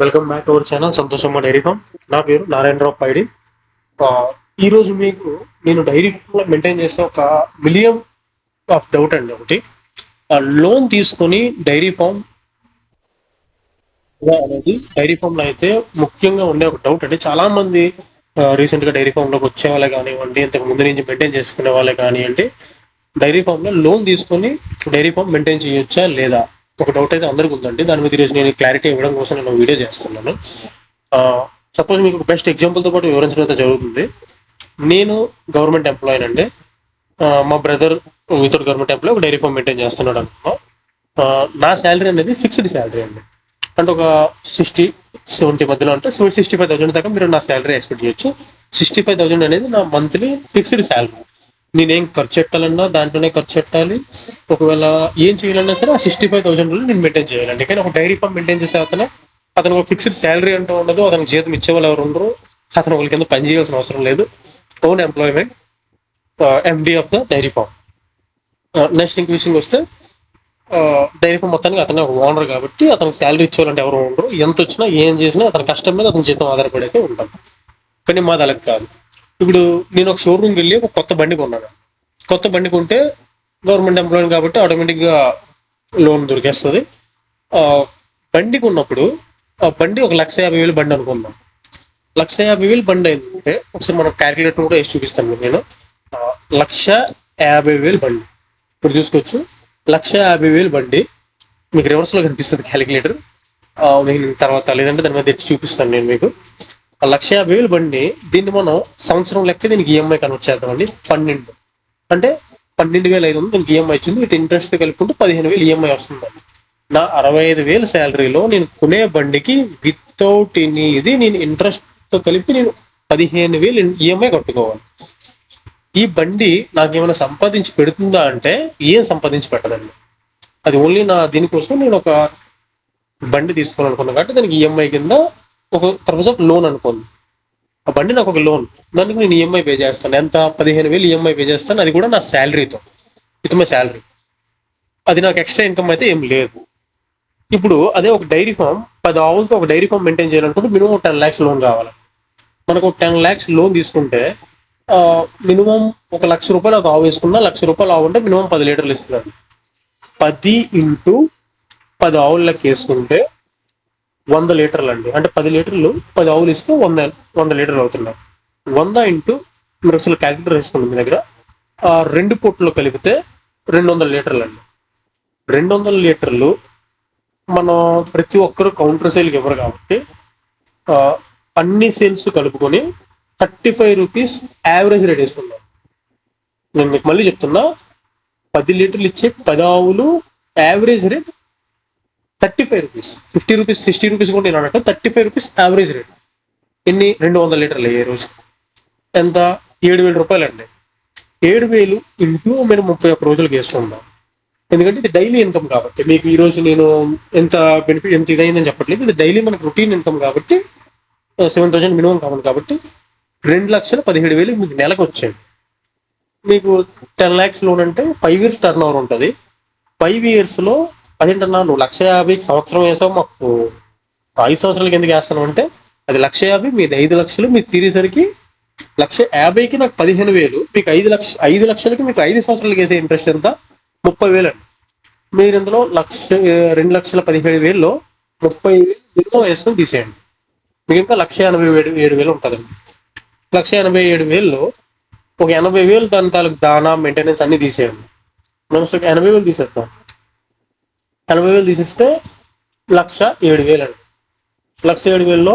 Welcome back to our channel Santhoshamma dairy farm. నా పేరు నారాయణరావు పైడి. ఆ, ఈ రోజు మీకు నేను డైరీ ఫామ్ లో మెయింటైన్ చేసే ఒక మిలియం ఆఫ్ డౌట్ అండి. ఒకటి లోన్ తీసుకొని డైరీ ఫామ్ అనేది డైరీ ఫామ్ లో అయితే ముఖ్యంగా ఉండే ఒక డౌట్ అండి. చాలా మంది రీసెంట్ గా డైరీ ఫామ్ లోకి వచ్చే వాళ్ళే కానివ్వండి, ఇంతకు ముందు నుంచి మెయింటైన్ చేసుకునే వాళ్ళే కానివ్వండి, డైరీ ఫామ్ లో లోన్ తీసుకొని డైరీ ఫామ్ మెయింటైన్ చేయొచ్చా లేదా ఒక డౌట్ అయితే అందరికీ ఉందండి. దాని మీద ఈరోజు నేను క్లారిటీ ఇవ్వడం కోసం నేను వీడియో చేస్తున్నాను. సపోజ్ మీకు బెస్ట్ ఎగ్జాంపుల్ తో పాటు వివరించడం అయితే జరుగుతుంది. నేను గవర్నమెంట్ ఎంప్లాయీ అండి. మా బ్రదర్ వితౌట్ గవర్నమెంట్ ఎంప్లాయీ ఒక డైరీ ఫామ్ మెయింటైన్ చేస్తున్నాడు అనుకో. నా శాలరీ అనేది ఫిక్స్డ్ శాలరీ అండి. అంటే ఒక 60-70 మధ్యలో, అంటే 65,000 దాకా మీరు నా శాలరీ ఎక్స్పెక్ట్ చేయొచ్చు. 65,000 అనేది నా మంత్లీ ఫిక్స్డ్ శాలరీ. నేనేం ఖర్చు పెట్టాలన్నా దాంట్లోనే ఖర్చు పెట్టాలి. ఒకవేళ ఏం చేయాలన్నా సరే ఆ 65,000 నేను మెయింటైన్ చేయాలండి. కానీ ఒక డైరీ ఫామ్ మెయింటైన్ చేసే అతను ఒక ఫిక్స్డ్ శాలరీ అంటూ ఉండదు. అతనికి జీతం ఇచ్చే వాళ్ళు ఎవరు ఉండరు. అతను వాళ్ళ కింద పని చేయాల్సిన అవసరం లేదు. Own employment, MD of the dairy farm. Next ఇంక విషయం వస్తే, డైరీ ఫామ్ మొత్తానికి అతనే ఒక ఓనర్ కాబట్టి అతనికి శాలరీ ఇచ్చేవాళ్ళంటే ఎవరు ఉండరు. ఎంత వచ్చినా ఏం చేసినా అతని కష్టం మీద అతని జీతం ఆధారపడైతే ఉంటాం. కానీ మాది అలా కాదు. ఇప్పుడు నేను ఒక షోరూమ్కి వెళ్ళి ఒక కొత్త బండి కొన్నాను. కొత్త బండి కొంటే గవర్నమెంట్ ఎంప్లాయీ కాబట్టి ఆటోమేటిక్గా లోన్ దొరికేస్తుంది. బండి కొన్నప్పుడు ఆ బండి ఒక 1,50,000 బండి అనుకుందాం. 1,50,000 బండి అయిందంటే ఒకసారి మనం క్యాలిక్యులేటర్ కూడా వేసి చూపిస్తాను నేను. 1,50,000 బండి ఇప్పుడు చూసుకోవచ్చు. 1,50,000 బండి మీకు రివర్స్ లో కనిపిస్తుంది క్యాలిక్యులేటర్. నేను తర్వాత లేదంటే దాని మీద ఎట్టి చూపిస్తాను నేను మీకు. 1,50,000 బండి, దీన్ని మనం సంవత్సరం లెక్క దీనికి ఈఎంఐ కన్వర్ట్ చేద్దామండి. 12 అంటే 12,500 దీనికి ఈఎంఐ వచ్చింది. విత్ ఇంట్రెస్ట్ కలుపుకుంటూ 15,000 ఈఎంఐ వస్తుందండి. నా 65,000 శాలరీలో నేను కొనే బండికి వితౌట్ ఇది నేను ఇంట్రెస్ట్ తో కలిపి నేను 15,000 ఈఎంఐ కట్టుకోవాలి. ఈ బండి నాకేమైనా సంపాదించి పెడుతుందా అంటే ఏం సంపాదించి పెట్టదండి. అది ఓన్లీ నా దీనికోసం నేను ఒక బండి తీసుకోవాలనుకున్నాను కాబట్టి దానికి ఈఎంఐ కింద ఒక పర్పస్ ఆఫ్ లోన్ అనుకోండి. ఆ బండి నాకు ఒక లోన్, దానికి నేను ఈఎంఐ పే చేస్తాను. ఎంత? 15,000 ఈఎంఐ పే చేస్తాను. అది కూడా నా శాలరీతో, విత్ మై శాలరీ. అది నాకు ఎక్స్ట్రా ఇన్కమ్ అయితే ఏం లేదు. ఇప్పుడు అదే ఒక డైరీ ఫామ్, 10 ఆవులతో ఒక డైరీ ఫామ్ మెయింటైన్ చేయాలనుకుంటే మినిమం 10 lakhs లోన్ కావాలి. మనకు 10 lakhs లోన్ తీసుకుంటే మినిమం ఒక 1,00,000 రూపాయలు ఒక ఆవు వేసుకున్నా, 1,00,000 రూపాయలు ఆవు ఉంటే మినిమం 10 లీటర్లు ఇస్తుంది. 10 ఇంటూ 10 ఆవులకి వేసుకుంటే 100 లీటర్లు అండి. అంటే 10 లీటర్లు 10 ఆవులు ఇస్తే 100 లీటర్లు అవుతున్నాయి. 100 ఇంటూ మీరు అసలు క్యాలిక్యులేటర్ వేసుకోండి మీ దగ్గర. 2 పూటలు కలిపితే 200 లీటర్లు అండి. 200 లీటర్లు మనం ప్రతి ఒక్కరు కౌంటర్ సేల్కి ఇవ్వరు కాబట్టి అన్ని సేల్స్ కలుపుకొని 35 రూపీస్ యావరేజ్ రేట్ వేసుకుందాం. నేను మీకు మళ్ళీ చెప్తున్నా, 10 లీటర్లు ఇచ్చే 10 ఆవులు average rate 35 rupees. 50 rupees 60 rupees కూడా నేను అన్నట్టు 35 రూపీస్ యావరేజ్ రేట్. ఎన్ని? 200 లీటర్లు ఏ రోజు ఎంత? 7,000 రూపాయలు అండి. 7,000 ఇంటూ మీరు 31 రోజులకి వేసుకుందాం. ఎందుకంటే ఇది డైలీ ఇన్కమ్ కాబట్టి. మీకు ఈ రోజు నేను ఎంత బెనిఫిట్, ఎంత ఇదైందని చెప్పట్లేదు. ఇది డైలీ మనకు రొటీన్ ఇన్కమ్ కాబట్టి 7,000 మినిమం కావాలి కాబట్టి 2,17,000 మీకు నెలకు వచ్చేది. మీకు 10 lakhs లోన్ అంటే 5 years టర్న్ ఓవర్ ఉంటుంది. 5 years లో అదేంటన్నా నువ్వు 1,50,000 సంవత్సరం వేసావు, మాకు 5 సంవత్సరాలకి ఎందుకు వేస్తాను అంటే, అది 1,50,000 మీది 5,00,000 మీరు తీరేసరికి 1,50,000కి నాకు 15,000, మీకు 5 లక్షలకి మీకు 5 సంవత్సరాలకి వేసే ఇంట్రెస్ట్ ఎంత? 30,000 అండి. మీరు ఇందులో 2,17,000లో 30,000 మినిమం వేసుకొని తీసేయండి. మీకు ఇంకా 1,87,000 ఉంటుందండి. 1,87,000లో ఒక 80,000 దాని తాలూకు దానా మెయింటెనెన్స్ అన్ని తీసేయండి. మనం 80,000 తీసేద్దాం. 80,000 తీసేస్తే 1,07,000 అండి. 1,07,000లో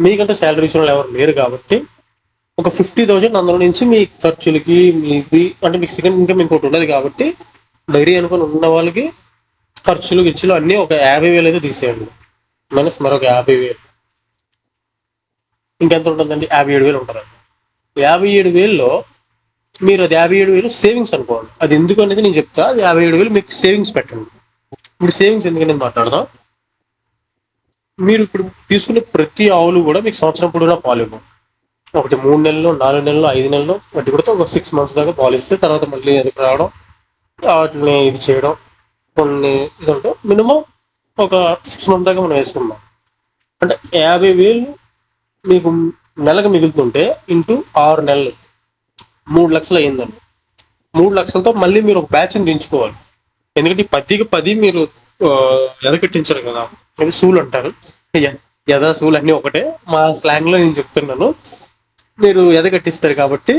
మీకంటే శాలరీ ఇచ్చిన వాళ్ళు ఎవరు లేరు కాబట్టి ఒక 50,000 అందులో నుంచి మీ ఖర్చులకి, మీది అంటే మీకు సెకండ్ ఇన్కమ్ ఇంకోటి ఉండదు కాబట్టి డైరీ అనుకుని ఉన్న వాళ్ళకి ఖర్చులు గిచ్చులు అన్నీ ఒక 50,000 అయితే తీసేయండి. మైనస్ మరొక 50,000, ఇంకెంత ఉంటుందండి? 57,000 ఉంటుందండి. 57,000లో మీరు అది 57,000 సేవింగ్స్ అనుకోండి. అది ఎందుకు అనేది నేను చెప్తా. అది 57,000 మీకు సేవింగ్స్ పెట్టండి. ఇప్పుడు సేవింగ్స్ ఎందుకని మాట్లాడదాం. మీరు ఇప్పుడు తీసుకునే ప్రతి ఆవులు కూడా మీకు సంవత్సరం పొడవునా పాలు ఇవ్వం. ఒకటి 3 నెలలు, 4 నెలలు, 5 నెలలు వాటి కూడా ఒక 6 months దాకా పాలు ఇస్తే తర్వాత మళ్ళీ ఎదుకు రావడం, వాటిని ఇది చేయడం, కొన్ని ఇదంటే మినిమం ఒక 6 months దాకా మనం వేసుకుందాం. అంటే 50,000 మీకు నెలకు మిగులుతుంటే ఇంటూ 6 నెలలు 3 లక్షలు అయ్యిందండి. 3 లక్షలతో మళ్ళీ మీరు ఒక బ్యాచ్ని దించుకోవాలి. ఎందుకంటే 10కి 10 మీరు ఎదకట్టించారు కదా, అవి సూలు అంటారు. యథా సూలు అన్నీ ఒకటే, మా స్లాంగ్లో నేను చెప్తున్నాను. మీరు ఎదకట్టిస్తారు కాబట్టి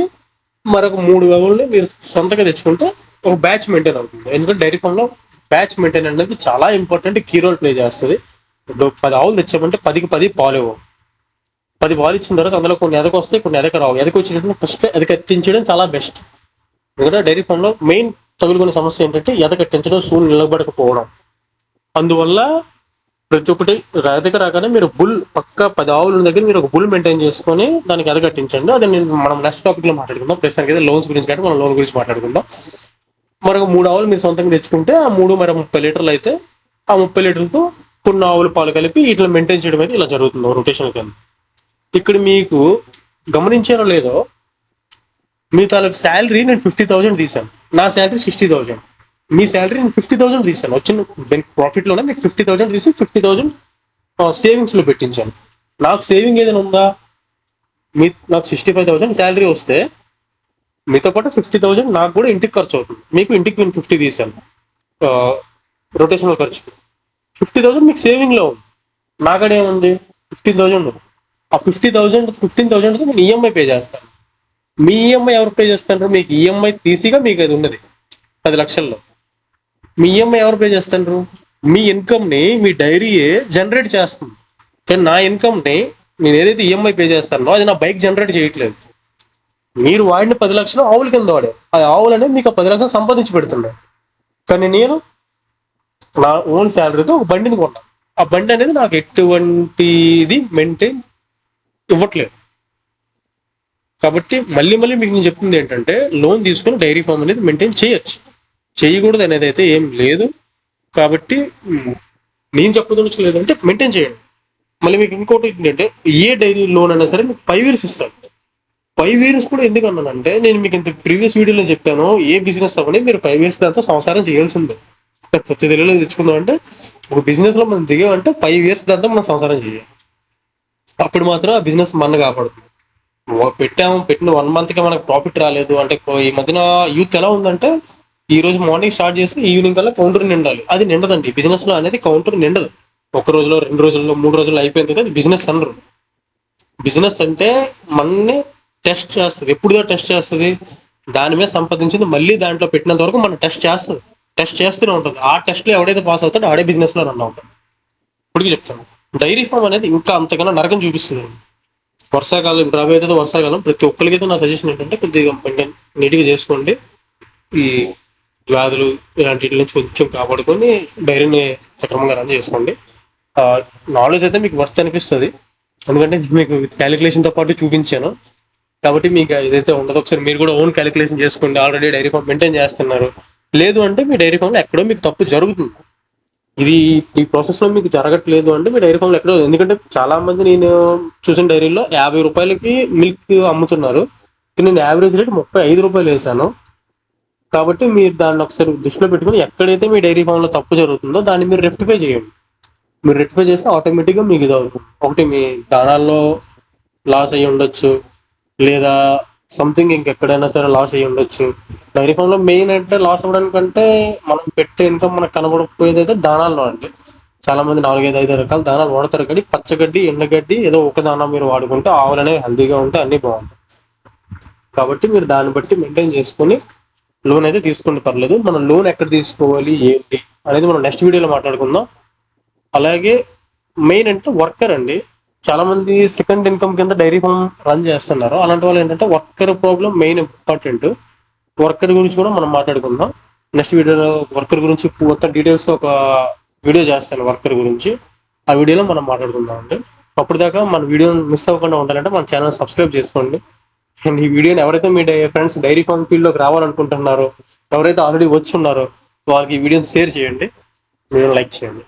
మరొక 3 ఆవుల్ని మీరు సొంతంగా తెచ్చుకుంటే ఒక బ్యాచ్ మెయింటైన్ అవుతుంది. ఎందుకంటే డైరీ ఫామ్లో బ్యాచ్ మెయింటైన్ అనేది చాలా ఇంపార్టెంట్, కీ రోల్ ప్లే చేస్తుంది. ఇప్పుడు 10 ఆవులు తెచ్చామంటే 10కి 10 పాలు ఇవ్వవు. 10 పాలు ఇచ్చిన తర్వాత అందులో కొన్ని ఎదక వస్తాయి, కొన్ని ఎదక రావు. ఎదక వచ్చినట్టు ఫస్ట్ ఎదకట్టించడం చాలా బెస్ట్. ఎందుకంటే డైరీ ఫామ్లో మెయిన్ తగులుకునే సమస్య ఏంటంటే ఎదకట్టించడం, సూలు నిలబడకపోవడం. అందువల్ల ప్రతి ఒక్కటి ఎదక రాగానే మీరు బుల్ పక్క 10 ఆవుల దగ్గర మీరు ఒక బుల్ మెయింటైన్ చేసుకొని దానికి ఎదగట్టించండి. అది మనం నెక్స్ట్ టాపిక్ లో మాట్లాడుకుందాం. ప్రస్తుతానికి అయితే లోన్స్ గురించి కాబట్టి మనం లోన్ గురించి మాట్లాడుకుందాం. మరొక 3 ఆవులు మీరు సొంతంగా తెచ్చుకుంటే ఆ 3 మరి 30 లీటర్లు అయితే ఆ 30 లీటర్లతో కొన్ని ఆవుల పాలు కలిపి ఇట్లా మెయింటైన్ చేయడం అయితే ఇలా జరుగుతుంది రొటేషన్ కింద. ఇక్కడ మీకు గమనించారో లేదో, మీ తాలూకు శాలరీ నేను 50,000 తీసాను, నా శాలరీ 60,000. మీ శాలరీ నేను 50,000 తీసాను, వచ్చిన ప్రాఫిట్ లోనే మీకు 50,000 తీసి 50,000 సేవింగ్స్ లో పెట్టించాను. నాకు సేవింగ్ ఏదైనా ఉందా? నాకు 65,000 శాలరీ వస్తే మీతో పాటు 50,000 నాకు కూడా ఇంటికి ఖర్చు అవుతుంది. మీకు ఇంటికి నేను 50 తీసాను రొటేషనల్ ఖర్చు. 50,000 మీకు సేవింగ్ లో ఉంది, నాకడే ఉంది 15,000. ఆ 15,000 నేను ఈఎంఐ పే చేస్తాను. మీ ఈఎంఐ ఎవరు పే చేస్తారు? మీకు ఈఎంఐ తీసిగా మీకు అది ఉన్నది 10 లక్షల్లో. మీ ఈఎంఐ ఎవరు పే చేస్తారు? మీ ఇన్కమ్ ని మీ డైరీయే జనరేట్ చేస్తుంది. కానీ నా ఇన్కమ్ ని నేను ఏదైతే ఈఎంఐ పే చేస్తానో అది నా బైక్ జనరేట్ చేయట్లేదు. మీరు వాడిన 10 లక్షలు ఆవుల కింద వాడే, ఆ ఆవులు అనేది మీకు 10 లక్షలు సంపాదించి పెడుతున్నాయి. కానీ నేను నా ఓన్ శాలరీతో ఒక బండిని కొన్నాను. ఆ బండి అనేది నాకు ఎటువంటిది మెయింటైన్ ఇవ్వట్లేదు. కాబట్టి మళ్ళీ మీకు నేను చెప్తుంది ఏంటంటే, లోన్ తీసుకుని డైరీ ఫామ్ అనేది మెయింటైన్ చేయొచ్చు, చేయకూడదు అనేది అయితే ఏం లేదు. కాబట్టి నేను చెప్పదలుచుకోలేదు అంటే మెయింటైన్ చేయండి. మళ్ళీ మీకు ఇంకోటి ఏంటంటే, ఏ డైరీ లోన్ అయినా సరే మీకు 5 years ఇస్తాడు. 5 years కూడా ఎందుకు అన్నానంటే, నేను మీకు ఇంత ప్రీవియస్ వీడియోలో చెప్పాను, ఏ బిజినెస్ అవని మీరు 5 years దాంతో సంసారం చేయాల్సిందే. కొత్త తెలుగులో తెచ్చుకుందాం అంటే, ఒక బిజినెస్ లో మనం దిగామంటే 5 years దాంతో మనం సంసారం చేయాలి. అప్పుడు మాత్రం ఆ బిజినెస్ మన కాపాడుతుంది. పెట్టిన 1 month కి మనకు ప్రాఫిట్ రాలేదు అంటే, ఈ మధ్యన యూత్ ఎలా ఉందంటే, ఈ రోజు మార్నింగ్ స్టార్ట్ చేసి ఈవినింగ్ కల్లా కౌంటర్ నిండాలి. అది నిండదండి బిజినెస్ లో అనేది. కౌంటర్ నిండదు. 1 రోజులో 2 రోజుల్లో 3 రోజుల్లో అయిపోయింది కదా, అది బిజినెస్ అనరు. బిజినెస్ అంటే మనని టెస్ట్ చేస్తుంది. ఎప్పుడుదో టెస్ట్ చేస్తుంది, దాని మీద సంపాదించింది మళ్ళీ దాంట్లో పెట్టినంత వరకు మనం టెస్ట్ చేస్తుంది, టెస్ట్ చేస్తూనే ఉంటుంది. ఆ టెస్ట్ లో ఎవడైతే పాస్ అవుతాడో ఆడే బిజినెస్ లో రన్ అవుతాడు. ఇప్పటికీ చెప్తాను, డైరీ ఫామ్ అనేది ఇంకా అంతకన్నా నరకం చూపిస్తుంది. వర్షాకాలం రాబోయే అయితే వర్షాకాలం, ప్రతి ఒక్కరికైతే నా సజెషన్ ఏంటంటే కొద్దిగా మెయింటైన్ నీట్గా చేసుకోండి. ఈ వ్యాధులు ఇలాంటి నుంచి కొంచెం కాపాడుకొని డైరీని సక్రమంగా రన్ చేసుకోండి. నాలెడ్జ్ అయితే మీకు వర్త్ అనిపిస్తుంది, ఎందుకంటే మీకు క్యాలిక్యులేషన్తో పాటు చూపించాను. కాబట్టి మీకు ఏదైతే ఉండదో ఒకసారి మీరు కూడా ఓన్ క్యాలిక్యులేషన్ చేసుకోండి. ఆల్రెడీ డైరీ ఫామ్ మెయింటైన్ చేస్తున్నారు, లేదు అంటే మీ డైరీ ఫామ్లో ఎక్కడో మీకు తప్పు జరుగుతుంది. ఇది ఈ ప్రాసెస్ లో మీకు జరగట్లేదు అంటే మీ డైరీ ఫామ్లో ఎక్కడో, ఎందుకంటే చాలా మంది నేను చూసిన డైరీలో 50 రూపాయలకి మిల్క్ అమ్ముతున్నారు, నేను యావరేజ్ రేట్ 35 రూపాయలు వేసాను. కాబట్టి మీరు దాన్ని ఒకసారి దృష్టిలో పెట్టుకుని ఎక్కడైతే మీ డైరీ ఫామ్లో తప్పు జరుగుతుందో దాన్ని మీరు రెక్టిఫై చేయండి. మీరు రెక్టిఫై చేస్తే ఆటోమేటిక్గా మీకు ఇది అవుతుంది. ఒకటి మీ దానాల్లో లాస్ అయ్యి ఉండొచ్చు, లేదా సంథింగ్ ఇంకెక్కడైనా సరే లాస్ అయ్యి ఉండొచ్చు. డైరీ ఫామ్లో మెయిన్ అంటే లాస్ అవ్వడానికంటే మనం పెట్టే ఇన్కమ్ మనకు కనబడకపోయేది అయితే దానాల్లో అండి. చాలా మంది 4-5 రకాల దానాలు వాడతారు, కానీ పచ్చగడ్డి ఎండగడ్డి ఏదో ఒక దానా మీరు వాడుకుంటే ఆవులు అనేవి హెల్తీగా ఉంటే అన్నీ బాగుంటాయి. కాబట్టి మీరు దాన్ని బట్టి మెయింటైన్ చేసుకొని లోన్ అయితే తీసుకోండి, పర్లేదు. మనం లోన్ ఎక్కడ తీసుకోవాలి ఏంటి అనేది మనం నెక్స్ట్ వీడియోలో మాట్లాడుకుందాం. అలాగే మెయిన్ అంటే వర్కర్ అండి, చాలా మంది సెకండ్ ఇన్కమ్ కింద డైరీ ఫామ్ రన్ చేస్తున్నారు. అలాంటి వాళ్ళు ఏంటంటే worker problem main important. Worker గురించి కూడా మనం మాట్లాడుకుందాం నెక్స్ట్ వీడియోలో. వర్కర్ గురించి మొత్తం డీటెయిల్స్ ఒక వీడియో చేస్తాను వర్కర్ గురించి, ఆ వీడియోలో మనం మాట్లాడుకుందాం అండి. అప్పుడు దాకా మన వీడియోని మిస్ అవ్వకుండా ఉండాలంటే మన ఛానల్ సబ్స్క్రైబ్ చేసుకోండి. అండ్ ఈ వీడియోని ఎవరైతే మీ ఫ్రెండ్స్ డైరీ ఫామ్ ఫీల్డ్లోకి రావాలనుకుంటున్నారో, ఎవరైతే ఆల్రెడీ వచ్చి ఉన్నారో వాళ్ళకి ఈ వీడియోని షేర్ చేయండి, వీడియోని లైక్ చేయండి.